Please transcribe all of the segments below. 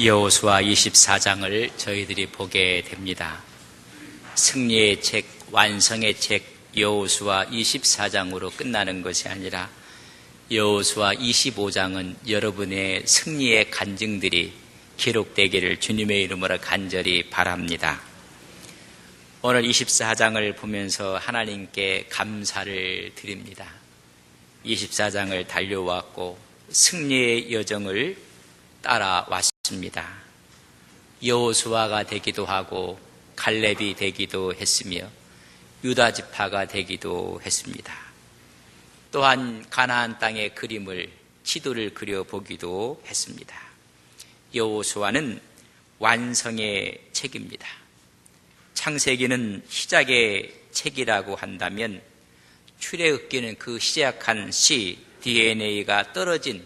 여호수아 24장을 저희들이 보게 됩니다. 승리의 책, 완성의 책 여호수아 24장으로 끝나는 것이 아니라 여호수아 25장은 여러분의 승리의 간증들이 기록되기를 주님의 이름으로 간절히 바랍니다. 오늘 24장을 보면서 하나님께 감사를 드립니다. 24장을 달려왔고 승리의 여정을 따라왔습니다. 여호수아가 되기도 하고 갈렙이 되기도 했으며 유다 지파가 되기도 했습니다. 또한 가나안 땅의 그림을 지도를 그려보기도 했습니다. 여호수아는 완성의 책입니다. 창세기는 시작의 책이라고 한다면 출애굽기는 그 시작한 씨, DNA가 떨어진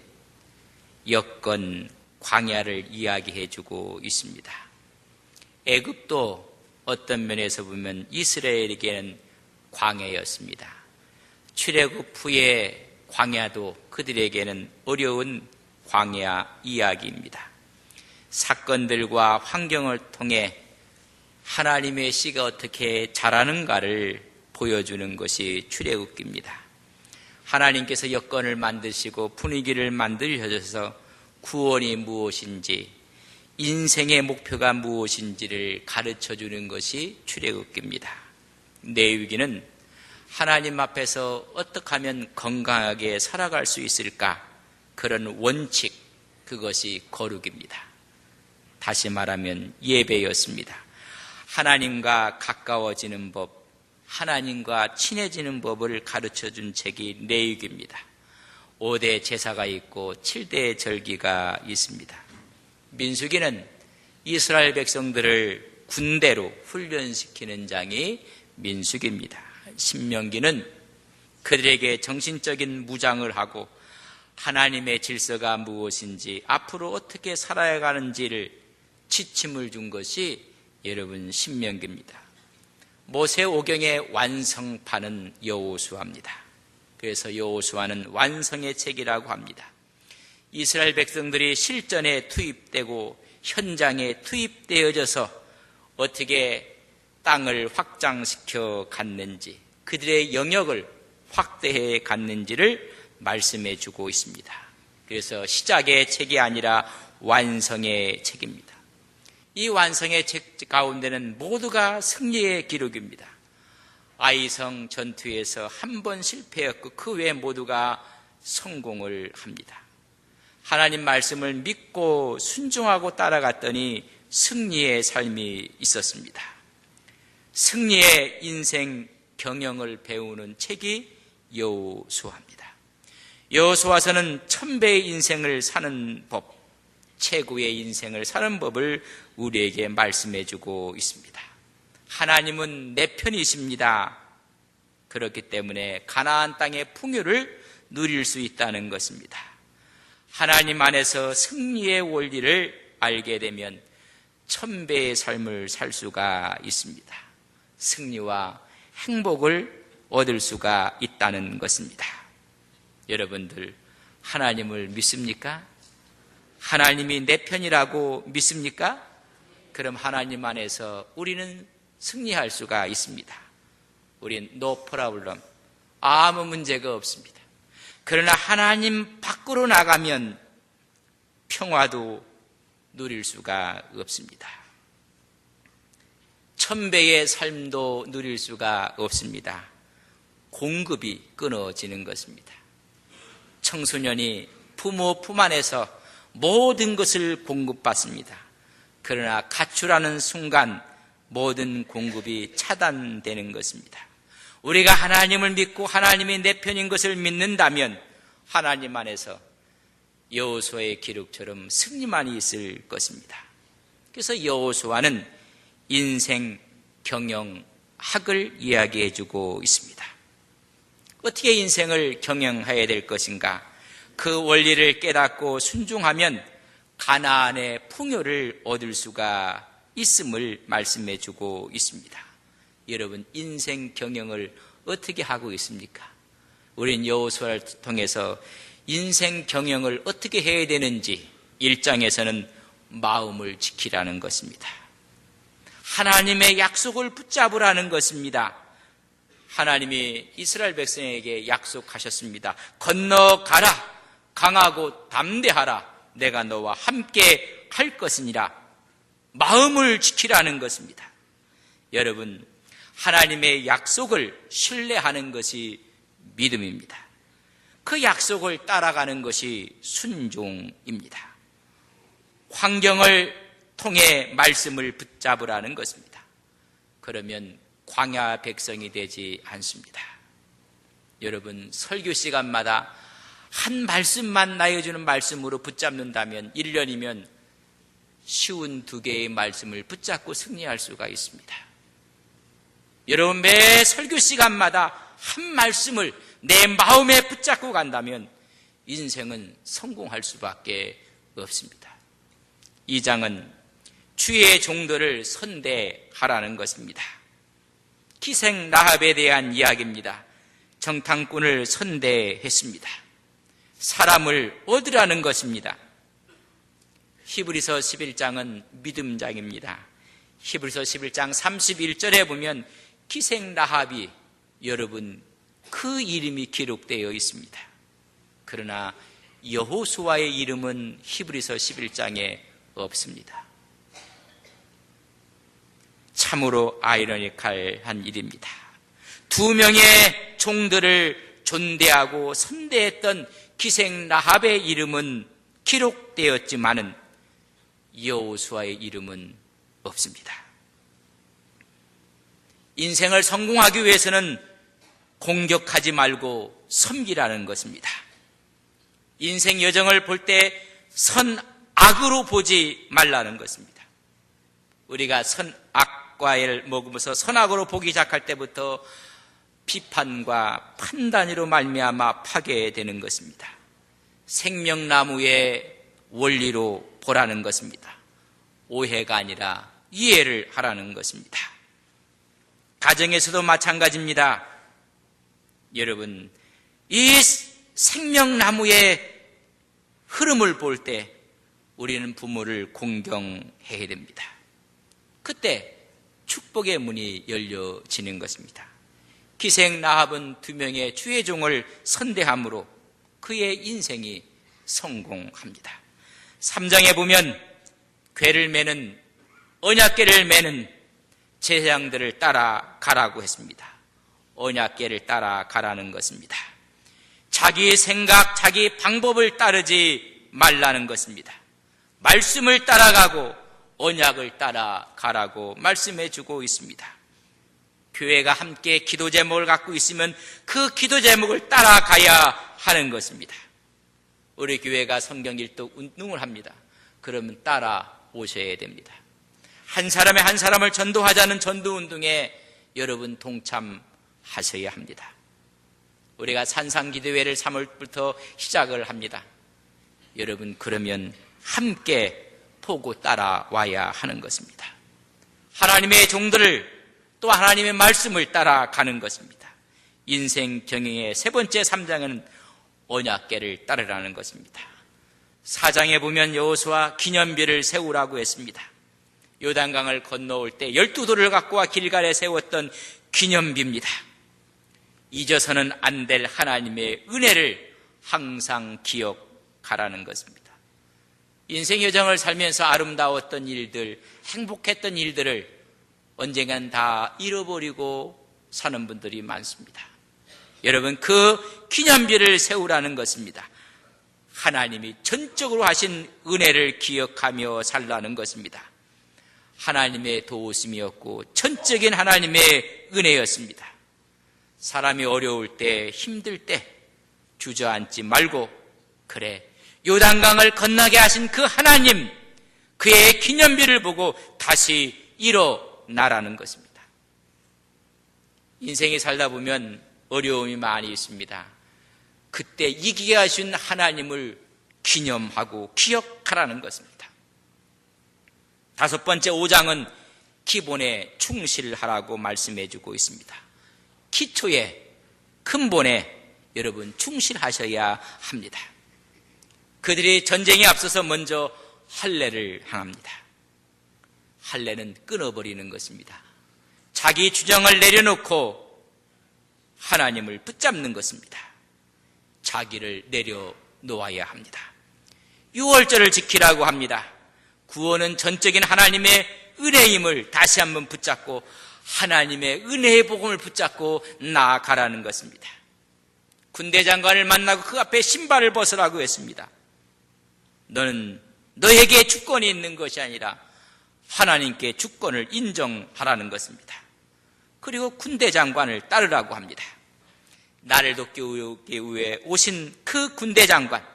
여건, 광야를 이야기해주고 있습니다. 애굽도 어떤 면에서 보면 이스라엘에게는 광야였습니다. 출애굽 후의 광야도 그들에게는 어려운 광야 이야기입니다. 사건들과 환경을 통해 하나님의 씨가 어떻게 자라는가를 보여주는 것이 출애굽기입니다. 하나님께서 여건을 만드시고 분위기를 만들셔서 구원이 무엇인지, 인생의 목표가 무엇인지를 가르쳐주는 것이 출애굽기입니다. 레위기는 하나님 앞에서 어떻게 하면 건강하게 살아갈 수 있을까, 그런 원칙, 그것이 거룩입니다. 다시 말하면 예배였습니다. 하나님과 가까워지는 법, 하나님과 친해지는 법을 가르쳐준 책이 레위기입니다. 5대 제사가 있고 7대 절기가 있습니다. 민수기는 이스라엘 백성들을 군대로 훈련시키는 장이 민수기입니다. 신명기는 그들에게 정신적인 무장을 하고 하나님의 질서가 무엇인지, 앞으로 어떻게 살아야 하는지를 지침을 준 것이 여러분 신명기입니다. 모세오경의 완성판은 여호수아입니다. 그래서 여호수아는 완성의 책이라고 합니다. 이스라엘 백성들이 실전에 투입되고 현장에 투입되어져서 어떻게 땅을 확장시켜 갔는지, 그들의 영역을 확대해 갔는지를 말씀해 주고 있습니다. 그래서 시작의 책이 아니라 완성의 책입니다. 이 완성의 책 가운데는 모두가 승리의 기록입니다. 아이성 전투에서 한 번 실패했고 그 외에 모두가 성공을 합니다. 하나님 말씀을 믿고 순종하고 따라갔더니 승리의 삶이 있었습니다. 승리의 인생 경영을 배우는 책이 여호수아입니다. 여호수아서는 1000배의 인생을 사는 법, 최고의 인생을 사는 법을 우리에게 말씀해 주고 있습니다. 하나님은 내 편이십니다. 그렇기 때문에 가나안 땅의 풍요를 누릴 수 있다는 것입니다. 하나님 안에서 승리의 원리를 알게 되면 1000배의 삶을 살 수가 있습니다. 승리와 행복을 얻을 수가 있다는 것입니다. 여러분들, 하나님을 믿습니까? 하나님이 내 편이라고 믿습니까? 그럼 하나님 안에서 우리는 승리할 수가 있습니다. 우린 no problem, 아무 문제가 없습니다. 그러나 하나님 밖으로 나가면 평화도 누릴 수가 없습니다. 1000배의 삶도 누릴 수가 없습니다. 공급이 끊어지는 것입니다. 청소년이 부모 품 안에서 모든 것을 공급받습니다. 그러나 가출하는 순간 모든 공급이 차단되는 것입니다. 우리가 하나님을 믿고 하나님이 내 편인 것을 믿는다면 하나님 안에서 여호수아의 기록처럼 승리만이 있을 것입니다. 그래서 여호수아는 인생 경영학을 이야기해 주고 있습니다. 어떻게 인생을 경영해야 될 것인가? 그 원리를 깨닫고 순종하면 가나안의 풍요를 얻을 수가 있음을 말씀해 주고 있습니다. 여러분, 인생 경영을 어떻게 하고 있습니까? 우린 여호수아를 통해서 인생 경영을 어떻게 해야 되는지 1장에서는 마음을 지키라는 것입니다. 하나님의 약속을 붙잡으라는 것입니다. 하나님이 이스라엘 백성에게 약속하셨습니다. 건너가라, 강하고 담대하라, 내가 너와 함께 할 것이니라. 마음을 지키라는 것입니다. 여러분, 하나님의 약속을 신뢰하는 것이 믿음입니다. 그 약속을 따라가는 것이 순종입니다. 환경을 통해 말씀을 붙잡으라는 것입니다. 그러면 광야 백성이 되지 않습니다. 여러분, 설교 시간마다 한 말씀만 나여주는 말씀으로 붙잡는다면 1년이면 쉬운 2개의 말씀을 붙잡고 승리할 수가 있습니다. 여러분, 매 설교 시간마다 한 말씀을 내 마음에 붙잡고 간다면 인생은 성공할 수밖에 없습니다. 2장은 주의 종들을 선대하라는 것입니다. 기생 라합에 대한 이야기입니다. 정탐꾼을 선대했습니다. 사람을 얻으라는 것입니다. 히브리서 11장은 믿음장입니다. 히브리서 11장 31절에 보면 기생 라합이, 여러분, 그 이름이 기록되어 있습니다. 그러나 여호수아의 이름은 히브리서 11장에 없습니다. 참으로 아이러니컬한 일입니다. 2명의 종들을 존대하고 선대했던 기생 라합의 이름은 기록되었지만은 여호수아의 이름은 없습니다. 인생을 성공하기 위해서는 공격하지 말고 섬기라는 것입니다. 인생 여정을 볼 때 선악으로 보지 말라는 것입니다. 우리가 선악과를 먹으면서 선악으로 보기 시작할 때부터 비판과 판단으로 말미암아 파괴되는 것입니다. 생명나무의 원리로 보라는 것입니다. 오해가 아니라 이해를 하라는 것입니다. 가정에서도 마찬가지입니다. 여러분, 이 생명나무의 흐름을 볼 때 우리는 부모를 공경해야 됩니다. 그때 축복의 문이 열려지는 것입니다. 기생 라합은 2명의 주의 종을 선대함으로 그의 인생이 성공합니다. 3장에 보면 궤를 매는, 언약궤를 매는 제사장들을 따라가라고 했습니다. 언약궤를 따라가라는 것입니다. 자기 생각, 자기 방법을 따르지 말라는 것입니다. 말씀을 따라가고 언약을 따라가라고 말씀해 주고 있습니다. 교회가 함께 기도 제목을 갖고 있으면 그 기도 제목을 따라가야 하는 것입니다. 우리 교회가 성경 일독 운동을 합니다. 그러면 따라오셔야 됩니다. 한 사람의 한 사람을 전도하자는 전도운동에 여러분 동참하셔야 합니다. 우리가 산상기도회를 3월부터 시작을 합니다. 여러분, 그러면 함께 보고 따라와야 하는 것입니다. 하나님의 종들을, 또 하나님의 말씀을 따라가는 것입니다. 인생 경영의 3번째 3장은 언약궤를 따르라는 것입니다. 4장에 보면 여호수아 기념비를 세우라고 했습니다. 요단강을 건너올 때 12돌을 갖고 와 길갈에 세웠던 기념비입니다. 잊어서는 안 될 하나님의 은혜를 항상 기억하라는 것입니다. 인생 여정을 살면서 아름다웠던 일들, 행복했던 일들을 언젠간 다 잃어버리고 사는 분들이 많습니다. 여러분, 그 기념비를 세우라는 것입니다. 하나님이 전적으로 하신 은혜를 기억하며 살라는 것입니다. 하나님의 도우심이었고 전적인 하나님의 은혜였습니다. 사람이 어려울 때, 힘들 때 주저앉지 말고, 그래, 요단강을 건너게 하신 그 하나님, 그의 기념비를 보고 다시 일어나라는 것입니다. 인생에 살다 보면 어려움이 많이 있습니다. 그때 이기게 하신 하나님을 기념하고 기억하라는 것입니다. 5번째 5장은 기본에 충실하라고 말씀해 주고 있습니다. 기초에, 근본에 여러분 충실하셔야 합니다. 그들이 전쟁에 앞서서 먼저 할례를 행합니다. 할례는 끊어버리는 것입니다. 자기 주장을 내려놓고 하나님을 붙잡는 것입니다. 자기를 내려놓아야 합니다. 유월절을 지키라고 합니다. 구원은 전적인 하나님의 은혜임을 다시 한번 붙잡고 하나님의 은혜의 복음을 붙잡고 나아가라는 것입니다. 군대 장관을 만나고 그 앞에 신발을 벗으라고 했습니다. 너는 너에게 주권이 있는 것이 아니라 하나님께 주권을 인정하라는 것입니다. 그리고 군대 장관을 따르라고 합니다. 나를 돕기 위해 오신 그 군대 장관,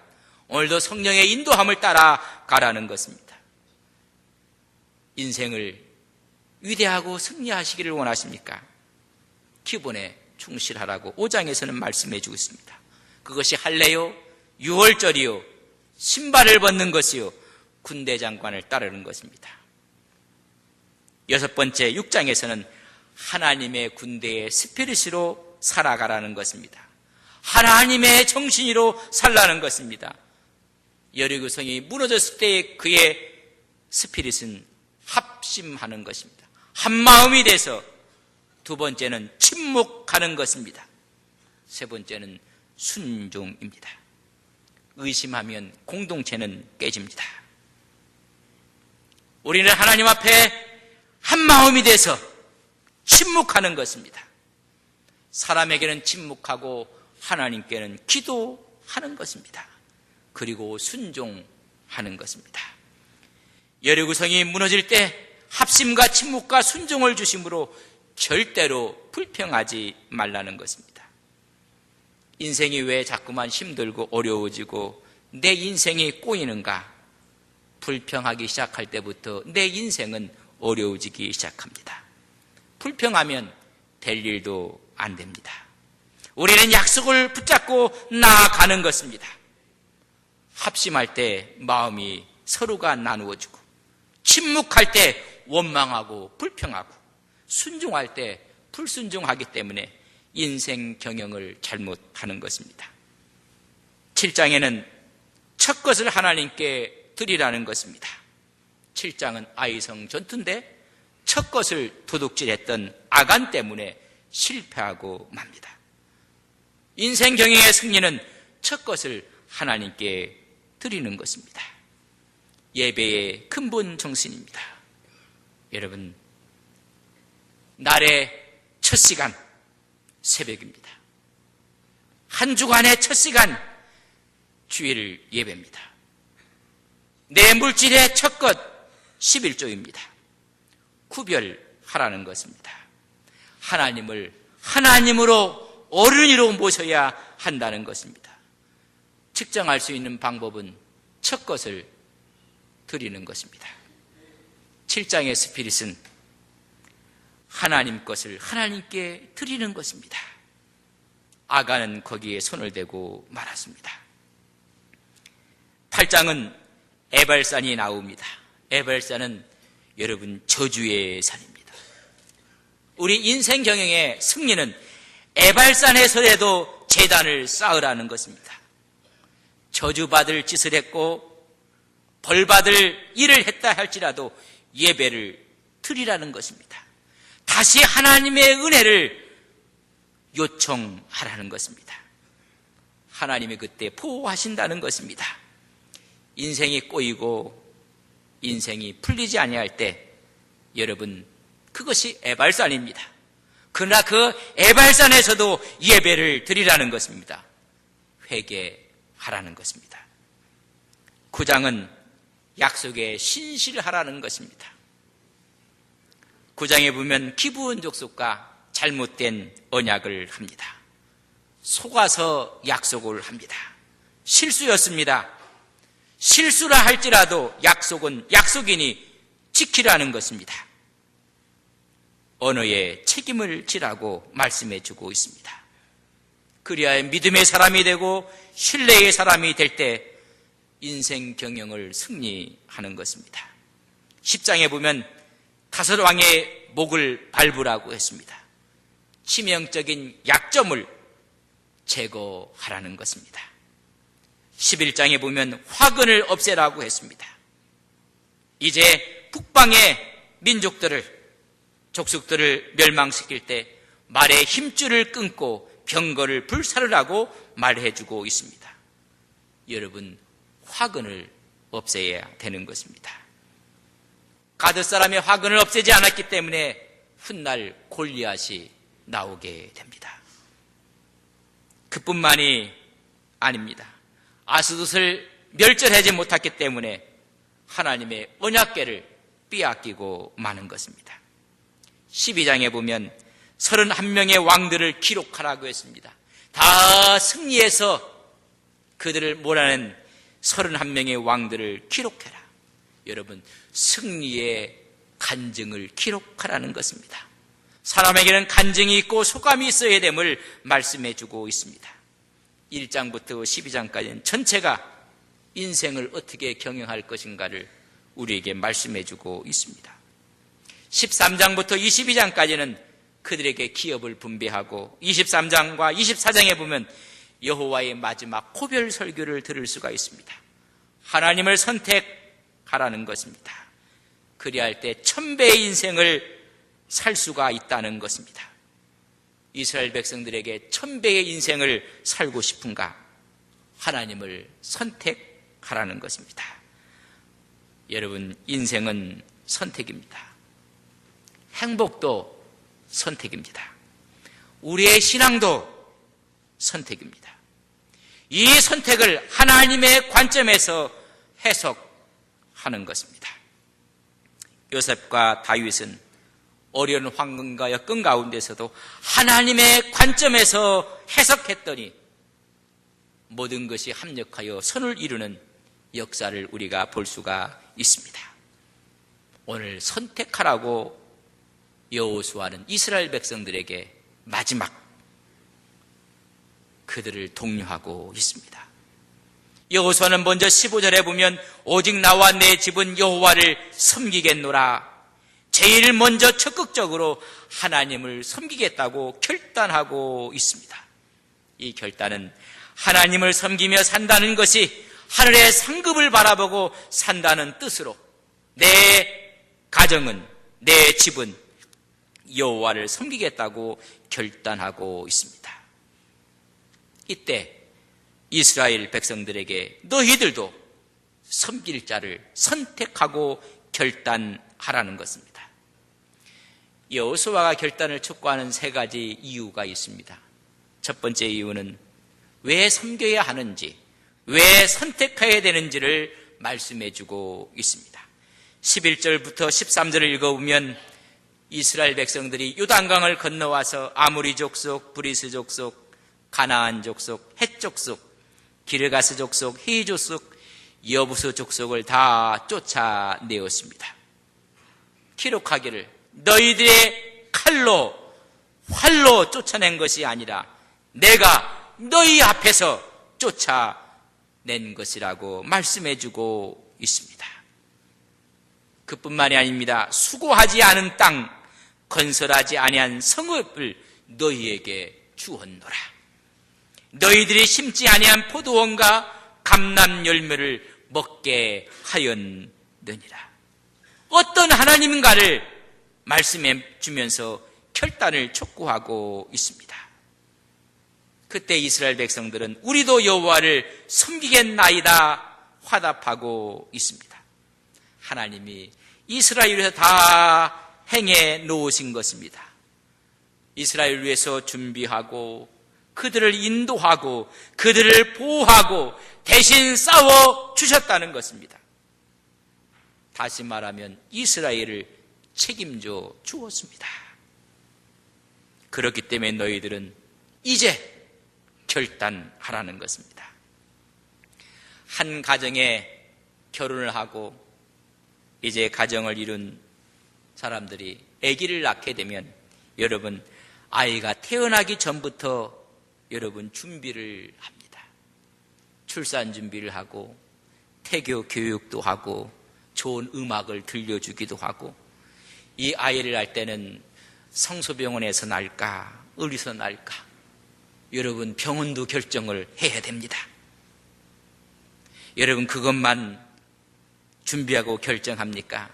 오늘도 성령의 인도함을 따라 가라는 것입니다. 인생을 위대하고 승리하시기를 원하십니까? 기본에 충실하라고 5장에서는 말씀해 주고 있습니다. 그것이 할례요, 유월절이요, 신발을 벗는 것이요, 군대 장관을 따르는 것입니다. 6번째 6장에서는 하나님의 군대의 스피릿으로 살아가라는 것입니다. 하나님의 정신으로 살라는 것입니다. 여리고성이 무너졌을 때 그의 스피릿은 합심하는 것입니다. 한마음이 돼서 두 번째는 침묵하는 것입니다. 세 번째는 순종입니다. 의심하면 공동체는 깨집니다. 우리는 하나님 앞에 한마음이 돼서 침묵하는 것입니다. 사람에게는 침묵하고 하나님께는 기도하는 것입니다. 그리고 순종하는 것입니다. 여리고성이 무너질 때 합심과 침묵과 순종을 주심으로 절대로 불평하지 말라는 것입니다. 인생이 왜 자꾸만 힘들고 어려워지고 내 인생이 꼬이는가? 불평하기 시작할 때부터 내 인생은 어려워지기 시작합니다. 불평하면 될 일도 안 됩니다. 우리는 약속을 붙잡고 나아가는 것입니다. 합심할 때 마음이 서로가 나누어지고, 침묵할 때 원망하고 불평하고, 순종할 때 불순종하기 때문에 인생 경영을 잘못하는 것입니다. 7장에는 첫 것을 하나님께 드리라는 것입니다. 7장은 아이성 전투인데 첫 것을 도둑질했던 아간 때문에 실패하고 맙니다. 인생 경영의 승리는 첫 것을 하나님께 드리는 것입니다. 예배의 근본 정신입니다. 여러분, 날의 첫 시간 새벽입니다. 한 주간의 첫 시간 주일 예배입니다. 내 물질의 첫 것 11조입니다. 구별하라는 것입니다. 하나님을 하나님으로 어른이로 모셔야 한다는 것입니다. 측정할 수 있는 방법은 첫 것을 드리는 것입니다. 7장의 스피릿은 하나님 것을 하나님께 드리는 것입니다. 아가는 거기에 손을 대고 말았습니다. 8장은 에발산이 나옵니다. 에발산은 여러분 저주의 산입니다. 우리 인생 경영의 승리는 에발산에서라도 제단을 쌓으라는 것입니다. 저주받을 짓을 했고 벌받을 일을 했다 할지라도 예배를 드리라는 것입니다. 다시 하나님의 은혜를 요청하라는 것입니다. 하나님이 그때 보호하신다는 것입니다. 인생이 꼬이고 인생이 풀리지 아니할 때 여러분 그것이 에발산입니다. 그러나 그 에발산에서도 예배를 드리라는 것입니다. 회개하라는 것입니다. 9장은 약속에 신실하라는 것입니다. 9장에 보면 기브온 족속과 잘못된 언약을 합니다. 속아서 약속을 합니다. 실수였습니다. 실수라 할지라도 약속은 약속이니 지키라는 것입니다. 언어에 책임을 지라고 말씀해 주고 있습니다. 그리하여 믿음의 사람이 되고 신뢰의 사람이 될 때 인생 경영을 승리하는 것입니다. 10장에 보면 다섯 왕의 목을 밟으라고 했습니다. 치명적인 약점을 제거하라는 것입니다. 11장에 보면 화근을 없애라고 했습니다. 이제 북방의 민족들을, 족속들을 멸망시킬 때 말의 힘줄을 끊고 병거를 불사르라고 말해주고 있습니다. 여러분, 화근을 없애야 되는 것입니다. 가드 사람의 화근을 없애지 않았기 때문에 훗날 골리앗이 나오게 됩니다. 그뿐만이 아닙니다. 아스돗을 멸절하지 못했기 때문에 하나님의 언약궤를 빼앗기고 마는 것입니다. 12장에 보면 31명의 왕들을 기록하라고 했습니다. 다 승리해서 그들을 몰아낸 31명의 왕들을 기록해라. 여러분, 승리의 간증을 기록하라는 것입니다. 사람에게는 간증이 있고 소감이 있어야 됨을 말씀해 주고 있습니다. 1장부터 12장까지는 전체가 인생을 어떻게 경영할 것인가를 우리에게 말씀해 주고 있습니다. 13장부터 22장까지는 그들에게 기업을 분배하고 23장과 24장에 보면 여호와의 마지막 고별 설교를 들을 수가 있습니다. 하나님을 선택하라는 것입니다. 그리할 때 1000배의 인생을 살 수가 있다는 것입니다. 이스라엘 백성들에게 1000배의 인생을 살고 싶은가? 하나님을 선택하라는 것입니다. 여러분, 인생은 선택입니다. 행복도 선택입니다. 우리의 신앙도 선택입니다. 이 선택을 하나님의 관점에서 해석하는 것입니다. 요셉과 다윗은 어려운 환경과 여건 가운데서도 하나님의 관점에서 해석했더니 모든 것이 합력하여 선을 이루는 역사를 우리가 볼 수가 있습니다. 오늘 선택하라고 여호수아는 이스라엘 백성들에게 마지막 그들을 독려하고 있습니다. 여호수아는 먼저 15절에 보면 오직 나와 내 집은 여호와를 섬기겠노라. 제일 먼저 적극적으로 하나님을 섬기겠다고 결단하고 있습니다. 이 결단은 하나님을 섬기며 산다는 것이 하늘의 상급을 바라보고 산다는 뜻으로 내 가정은, 내 집은 여호와를 섬기겠다고 결단하고 있습니다. 이때 이스라엘 백성들에게 너희들도 섬길 자를 선택하고 결단하라는 것입니다. 여호수아가 결단을 촉구하는 3가지 이유가 있습니다. 첫 번째 이유는 왜 섬겨야 하는지, 왜 선택해야 되는지를 말씀해 주고 있습니다. 11절부터 13절을 읽어보면 이스라엘 백성들이 요단강을 건너와서 아모리 족속, 브리스 족속, 가나안 족속, 헷 족속, 기르가스 족속, 히이 족속, 여부스 족속을 다 쫓아내었습니다. 기록하기를 너희들의 칼로, 활로 쫓아낸 것이 아니라 내가 너희 앞에서 쫓아낸 것이라고 말씀해주고 있습니다. 그뿐만이 아닙니다. 수고하지 않은 땅, 건설하지 아니한 성읍을 너희에게 주었노라. 너희들이 심지 아니한 포도원과 감람 열매를 먹게 하였느니라. 어떤 하나님인가를 말씀해 주면서 결단을 촉구하고 있습니다. 그때 이스라엘 백성들은 우리도 여호와를 섬기겠나이다 화답하고 있습니다. 하나님이 이스라엘을 위해서 다 행해 놓으신 것입니다. 이스라엘을 위해서 준비하고 그들을 인도하고 그들을 보호하고 대신 싸워 주셨다는 것입니다. 다시 말하면 이스라엘을 책임져 주었습니다. 그렇기 때문에 너희들은 이제 결단하라는 것입니다. 한 가정에 결혼을 하고 이제 가정을 이룬 사람들이 아기를 낳게 되면 여러분, 아이가 태어나기 전부터 여러분 준비를 합니다. 출산 준비를 하고 태교 교육도 하고 좋은 음악을 들려주기도 하고, 이 아이를 낳을 때는 성소병원에서 낳을까 어디서 낳을까 여러분 병원도 결정을 해야 됩니다. 여러분, 그것만 준비하고 결정합니까?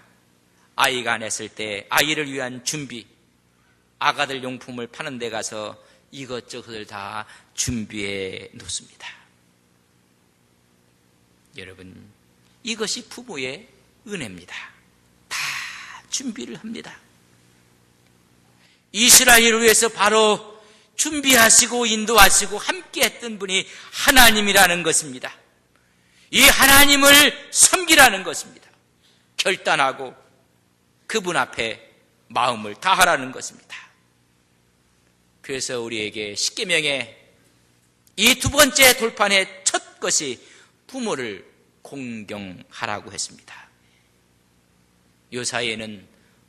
아이가 안 했을 때 아이를 위한 준비, 아가들 용품을 파는 데 가서 이것저것을 다 준비해 놓습니다. 여러분, 이것이 부모의 은혜입니다. 다 준비를 합니다. 이스라엘을 위해서 바로 준비하시고 인도하시고 함께 했던 분이 하나님이라는 것입니다. 이 하나님을 섬기라는 것입니다. 결단하고 그분 앞에 마음을 다하라는 것입니다. 그래서 우리에게 십계명의 이 두 번째 돌판의 첫 것이 부모를 공경하라고 했습니다. 요 사이에는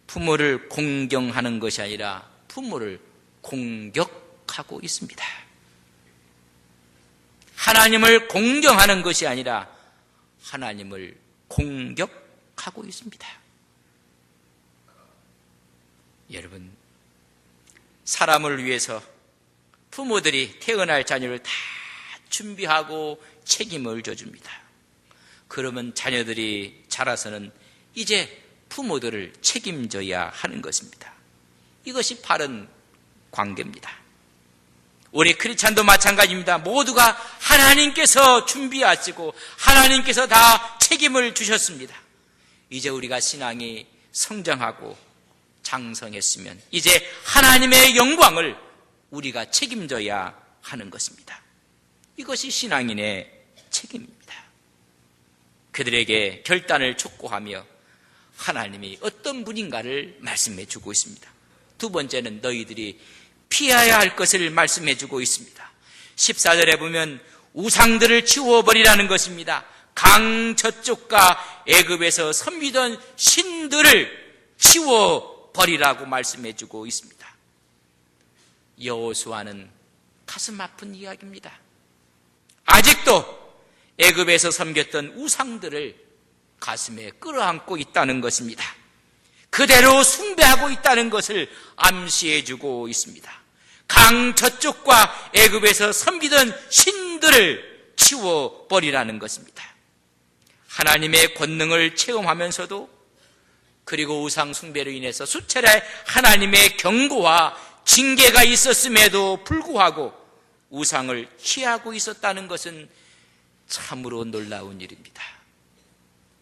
부모를 공경하는 것이 아니라 부모를 공격하고 있습니다. 하나님을 공경하는 것이 아니라 하나님을 공격하고 있습니다. 여러분, 사람을 위해서 부모들이 태어날 자녀를 다 준비하고 책임을 져줍니다. 그러면 자녀들이 자라서는 이제 부모들을 책임져야 하는 것입니다. 이것이 바른 관계입니다. 우리 크리스찬도 마찬가지입니다. 모두가 하나님께서 준비하시고 하나님께서 다 책임을 주셨습니다. 이제 우리가 신앙이 성장하고 장성했으면 이제 하나님의 영광을 우리가 책임져야 하는 것입니다. 이것이 신앙인의 책임입니다. 그들에게 결단을 촉구하며 하나님이 어떤 분인가를 말씀해 주고 있습니다. 두 번째는 너희들이 피해야 할 것을 말씀해 주고 있습니다. 14절에 보면 우상들을 치워버리라는 것입니다. 강 저쪽과 애굽에서 섬기던 신들을 치워버리라고 말씀해 주고 있습니다. 여호수아는 가슴 아픈 이야기입니다. 아직도 애굽에서 섬겼던 우상들을 가슴에 끌어안고 있다는 것입니다. 그대로 숭배하고 있다는 것을 암시해 주고 있습니다. 강 저쪽과 애굽에서 섬기던 신들을 치워버리라는 것입니다. 하나님의 권능을 체험하면서도 그리고 우상 숭배로 인해서 수차례 하나님의 경고와 징계가 있었음에도 불구하고 우상을 취하고 있었다는 것은 참으로 놀라운 일입니다.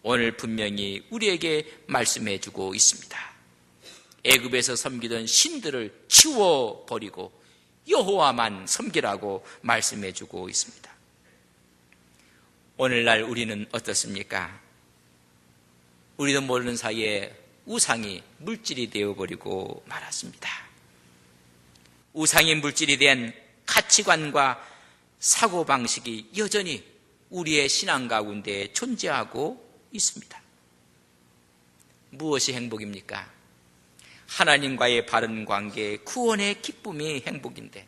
오늘 분명히 우리에게 말씀해 주고 있습니다. 애굽에서 섬기던 신들을 치워버리고 여호와만 섬기라고 말씀해 주고 있습니다. 오늘날 우리는 어떻습니까? 우리도 모르는 사이에 우상이 물질이 되어버리고 말았습니다. 우상이 물질이 된 가치관과 사고방식이 여전히 우리의 신앙 가운데 존재하고 있습니다. 무엇이 행복입니까? 하나님과의 바른 관계, 구원의 기쁨이 행복인데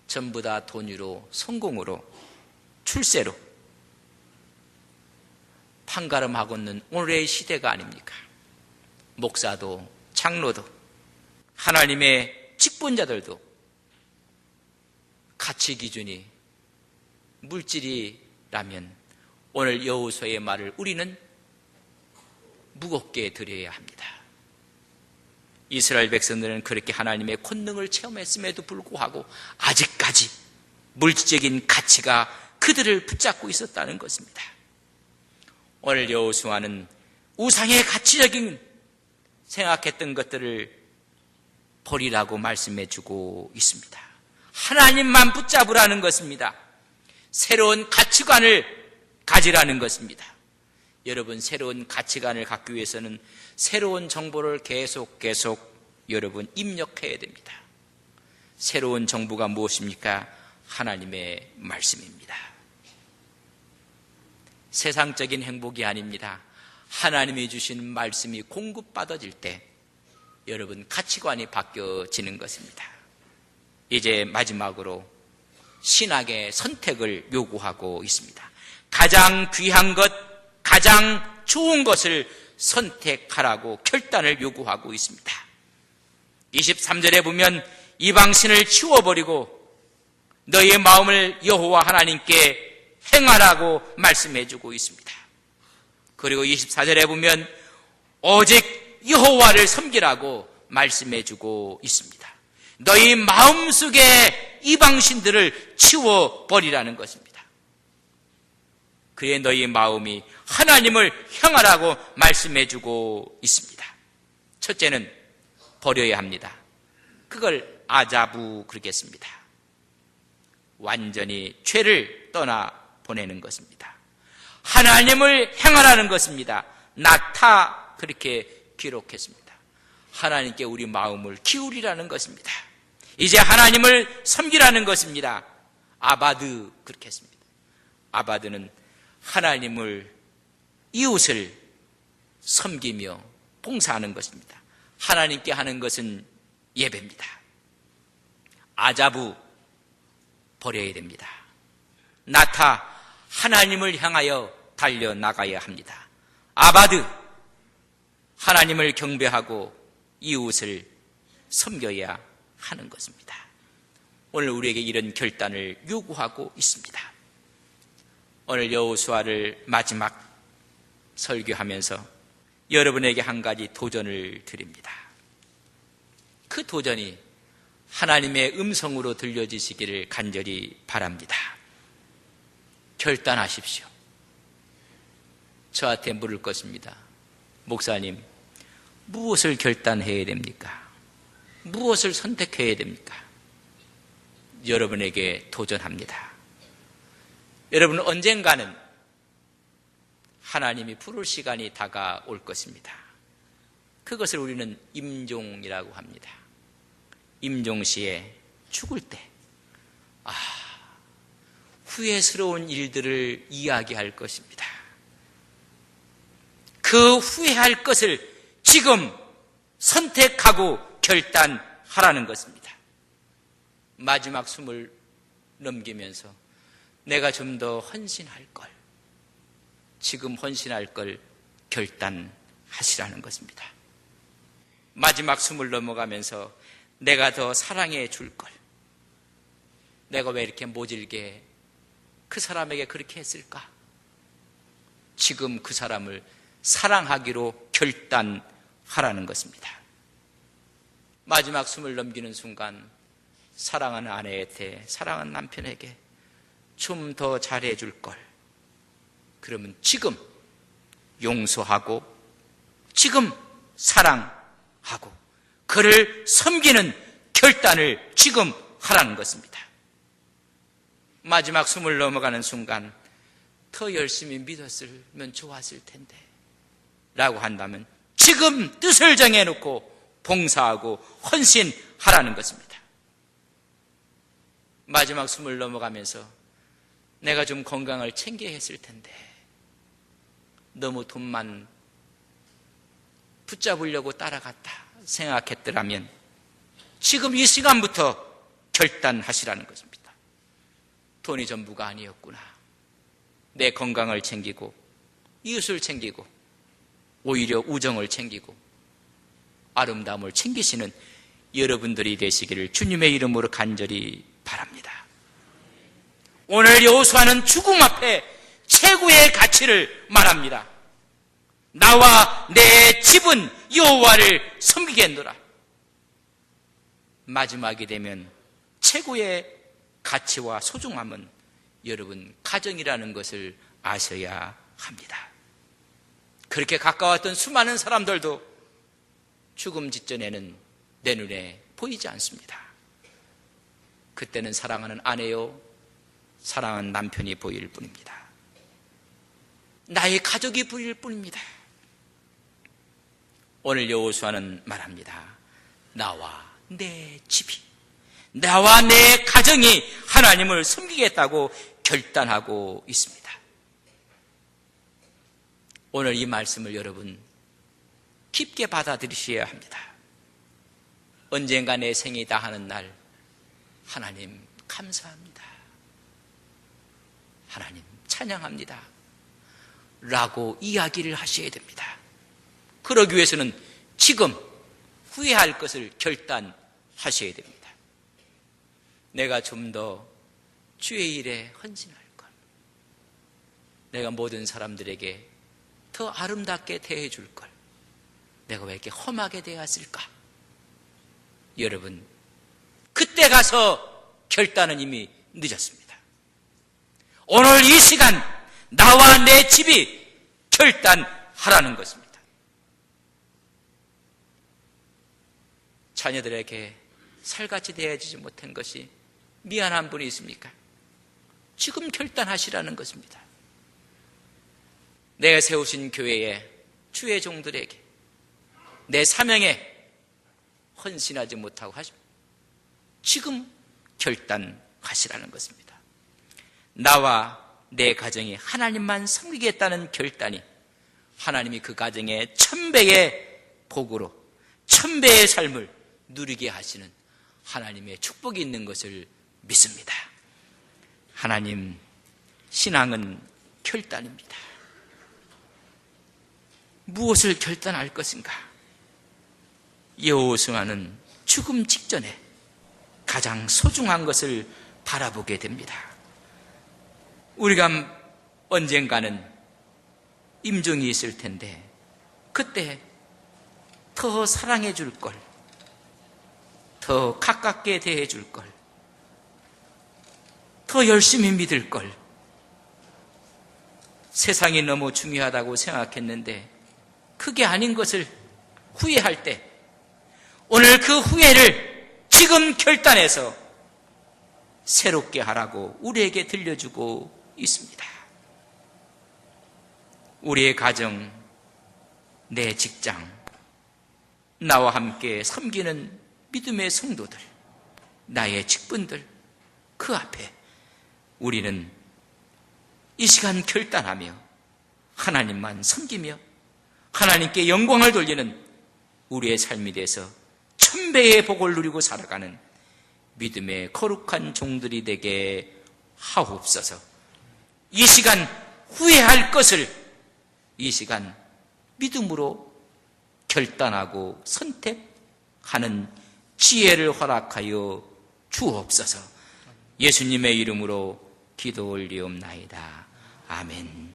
전부 다 돈으로, 성공으로, 출세로 판가름하고 있는 오늘의 시대가 아닙니까? 목사도, 장로도, 하나님의 직분자들도 가치 기준이 물질이라면 오늘 여호수아의 말을 우리는 무겁게 들여야 합니다. 이스라엘 백성들은 그렇게 하나님의 권능을 체험했음에도 불구하고 아직까지 물질적인 가치가 그들을 붙잡고 있었다는 것입니다. 오늘 여호수아는 우상의 가치적인 생각했던 것들을 버리라고 말씀해 주고 있습니다. 하나님만 붙잡으라는 것입니다. 새로운 가치관을 가지라는 것입니다. 여러분, 새로운 가치관을 갖기 위해서는 새로운 정보를 계속 여러분 입력해야 됩니다. 새로운 정보가 무엇입니까? 하나님의 말씀입니다. 세상적인 행복이 아닙니다. 하나님이 주신 말씀이 공급받아질 때 여러분 가치관이 바뀌어지는 것입니다. 이제 마지막으로 신학의 선택을 요구하고 있습니다. 가장 귀한 것, 가장 좋은 것을 선택하라고 결단을 요구하고 있습니다. 23절에 보면 이방신을 치워버리고 너희의 마음을 여호와 하나님께 행하라고 말씀해주고 있습니다. 그리고 24절에 보면 오직 여호와를 섬기라고 말씀해주고 있습니다. 너희 마음속에 이방신들을 치워버리라는 것입니다. 그의 너희 마음이 하나님을 향하라고 말씀해주고 있습니다. 첫째는 버려야 합니다. 그걸 아자부 그러겠습니다. 완전히 죄를 떠나 보내는 것입니다. 하나님을 향하라는 것입니다. 나타 그렇게 기록했습니다. 하나님께 우리 마음을 기울이라는 것입니다. 이제 하나님을 섬기라는 것입니다. 아바드 그렇게 했습니다. 아바드는 하나님을, 이웃을 섬기며 봉사하는 것입니다. 하나님께 하는 것은 예배입니다. 아자부 버려야 됩니다. 나타 하나님을 향하여 달려나가야 합니다. 아바드 하나님을 경배하고 이웃을 섬겨야 하는 것입니다. 오늘 우리에게 이런 결단을 요구하고 있습니다. 오늘 여호수아를 마지막 설교하면서 여러분에게 한 가지 도전을 드립니다. 그 도전이 하나님의 음성으로 들려지시기를 간절히 바랍니다. 결단하십시오. 저한테 물을 것입니다. 목사님, 무엇을 결단해야 됩니까? 무엇을 선택해야 됩니까? 여러분에게 도전합니다. 여러분, 언젠가는 하나님이 부를 시간이 다가올 것입니다. 그것을 우리는 임종이라고 합니다. 임종시에 죽을 때 후회스러운 일들을 이야기할 것입니다. 그 후회할 것을 지금 선택하고 결단하라는 것입니다. 마지막 숨을 넘기면서 내가 좀 더 헌신할 걸, 지금 헌신할 걸 결단하시라는 것입니다. 마지막 숨을 넘어가면서 내가 더 사랑해 줄 걸, 내가 왜 이렇게 모질게 그 사람에게 그렇게 했을까? 지금 그 사람을 사랑하기로 결단하라는 것입니다. 마지막 숨을 넘기는 순간 사랑하는 아내한테, 사랑하는 남편에게 좀 더 잘해줄 걸, 그러면 지금 용서하고 지금 사랑하고 그를 섬기는 결단을 지금 하라는 것입니다. 마지막 숨을 넘어가는 순간 더 열심히 믿었으면 좋았을 텐데 라고 한다면 지금 뜻을 정해놓고 봉사하고 헌신하라는 것입니다. 마지막 숨을 넘어가면서 내가 좀 건강을 챙겨야 했을 텐데 너무 돈만 붙잡으려고 따라갔다 생각했더라면 지금 이 시간부터 결단하시라는 것입니다. 돈이 전부가 아니었구나. 내 건강을 챙기고 이웃을 챙기고 오히려 우정을 챙기고 아름다움을 챙기시는 여러분들이 되시기를 주님의 이름으로 간절히 바랍니다. 오늘 여호수아는 죽음 앞에 최고의 가치를 말합니다. 나와 내 집은 여호와를 섬기겠노라. 마지막이 되면 최고의 가치와 소중함은 여러분 가정이라는 것을 아셔야 합니다. 그렇게 가까웠던 수많은 사람들도 죽음 직전에는 내 눈에 보이지 않습니다. 그때는 사랑하는 아내요, 사랑하는 남편이 보일 뿐입니다. 나의 가족이 보일 뿐입니다. 오늘 여호수아는 말합니다. 나와 내 집이, 나와 내 가정이 하나님을 섬기겠다고 결단하고 있습니다. 오늘 이 말씀을 여러분 깊게 받아들이셔야 합니다. 언젠가 내 생이 다 하는 날 하나님 감사합니다, 하나님 찬양합니다 라고 이야기를 하셔야 됩니다. 그러기 위해서는 지금 후회할 것을 결단하셔야 됩니다. 내가 좀 더 주의 일에 헌신할 것, 내가 모든 사람들에게 더 아름답게 대해 줄 걸. 내가 왜 이렇게 험하게 대했을까? 여러분, 그때 가서 결단은 이미 늦었습니다. 오늘 이 시간 나와 내 집이 결단하라는 것입니다. 자녀들에게 살같이 대해주지 못한 것이 미안한 분이 있습니까? 지금 결단하시라는 것입니다. 내가 세우신 교회에 주의 종들에게 내 사명에 헌신하지 못하고 하십니다. 지금 결단하시라는 것입니다. 나와 내 가정이 하나님만 섬기겠다는 결단이 하나님이 그 가정에 1000배의 복으로 1000배의 삶을 누리게 하시는 하나님의 축복이 있는 것을 믿습니다. 하나님, 신앙은 결단입니다. 무엇을 결단할 것인가? 여호수아는 죽음 직전에 가장 소중한 것을 바라보게 됩니다. 우리가 언젠가는 임종이 있을 텐데 그때 더 사랑해 줄 걸, 더 가깝게 대해 줄 걸, 더 열심히 믿을 걸, 세상이 너무 중요하다고 생각했는데 그게 아닌 것을 후회할 때 오늘 그 후회를 지금 결단해서 새롭게 하라고 우리에게 들려주고 있습니다. 우리의 가정, 내 직장, 나와 함께 섬기는 믿음의 성도들, 나의 직분들, 그 앞에 우리는 이 시간 결단하며 하나님만 섬기며 하나님께 영광을 돌리는 우리의 삶이 돼서 1000배의 복을 누리고 살아가는 믿음의 거룩한 종들이 되게 하옵소서. 이 시간 후회할 것을 이 시간 믿음으로 결단하고 선택하는 지혜를 허락하여 주옵소서. 예수님의 이름으로 기도 올리옵나이다. 아멘.